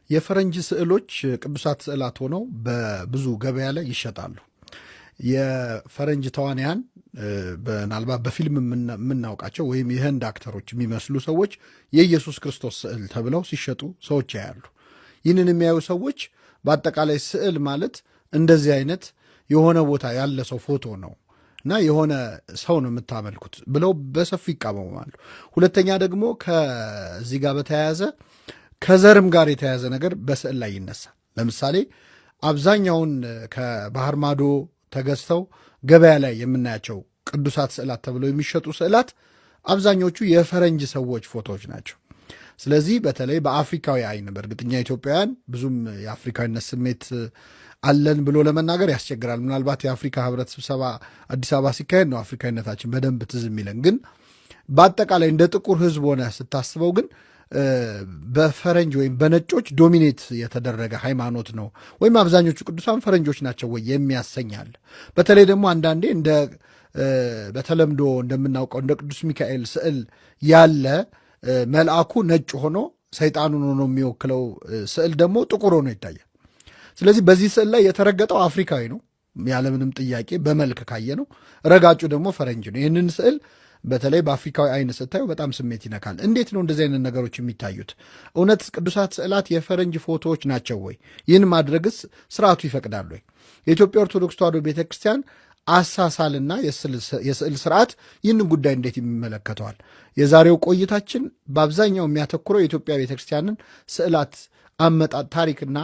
የፈረንጅ ስዕሎች ቅዱሳት ስዕላት ሆነው በብዙ ገበያ ላይ ይሸጣሉ። የፈረንጅ ተዋንያን ምናልባት በፊልም የምናውቃቸው ወይም የህንድ አክተሮች የሚመስሉ ሰዎች የኢየሱስ ክርስቶስ ስዕል ተብለው ሲሸጡ ሰዎች ያያሉ። ይህንን የሚያዩ ሰዎች በአጠቃላይ ስዕል ማለት እንደዚህ አይነት የሆነ ቦታ ያለ ሰው ፎቶ ነው እና የሆነ ሰው ነው የምታመልኩት ብለው በሰፊ ይቃወማሉ። ሁለተኛ ደግሞ ከዚህ ጋር በተያያዘ ከዘርም ጋር የተያያዘ ነገር በስዕል ላይ ይነሳል። ለምሳሌ አብዛኛውን ከባህር ማዶ ተገዝተው ገበያ ላይ የምናያቸው ቅዱሳት ስዕላት ተብለው የሚሸጡ ስዕላት አብዛኞቹ የፈረንጅ ሰዎች ፎቶዎች ናቸው። ስለዚህ በተለይ በአፍሪካዊ አይን በእርግጠኛ ኢትዮጵያውያን ብዙም የአፍሪካዊነት ስሜት አለን ብሎ ለመናገር ያስቸግራል። ምናልባት የአፍሪካ ህብረት ስብሰባ አዲስ አበባ ሲካሄድ ነው አፍሪካዊነታችን በደንብ ትዝ የሚለን። ግን በአጠቃላይ እንደ ጥቁር ህዝብ ሆነ ስታስበው ግን በፈረንጅ ወይም በነጮች ዶሚኔት የተደረገ ሃይማኖት ነው ወይም አብዛኞቹ ቅዱሳን ፈረንጆች ናቸው ወይ የሚያሰኛል። በተለይ ደግሞ አንዳንዴ እንደ በተለምዶ እንደምናውቀው እንደ ቅዱስ ሚካኤል ስዕል ያለ መልአኩ ነጭ ሆኖ ሰይጣኑን ሆኖ የሚወክለው ስዕል ደግሞ ጥቁር ሆኖ ይታያል። ስለዚህ በዚህ ስዕል ላይ የተረገጠው አፍሪካዊ ነው ያለምንም ጥያቄ በመልክ ካየ ነው። ረጋጩ ደግሞ ፈረንጅ ነው። ይህንን ስዕል በተለይ በአፍሪካዊ አይን ስታዩ በጣም ስሜት ይነካል። እንዴት ነው እንደዚህ አይነት ነገሮች የሚታዩት? እውነት ቅዱሳት ስዕላት የፈረንጅ ፎቶዎች ናቸው ወይ? ይህን ማድረግስ ስርዓቱ ይፈቅዳል ወይ? የኢትዮጵያ ኦርቶዶክስ ተዋሕዶ ቤተክርስቲያን አሳሳልና የስዕል ስርዓት ይህንን ጉዳይ እንዴት ይመለከተዋል? የዛሬው ቆይታችን በአብዛኛው የሚያተኩረው የኢትዮጵያ ቤተክርስቲያንን ስዕላት አመጣጥ ታሪክና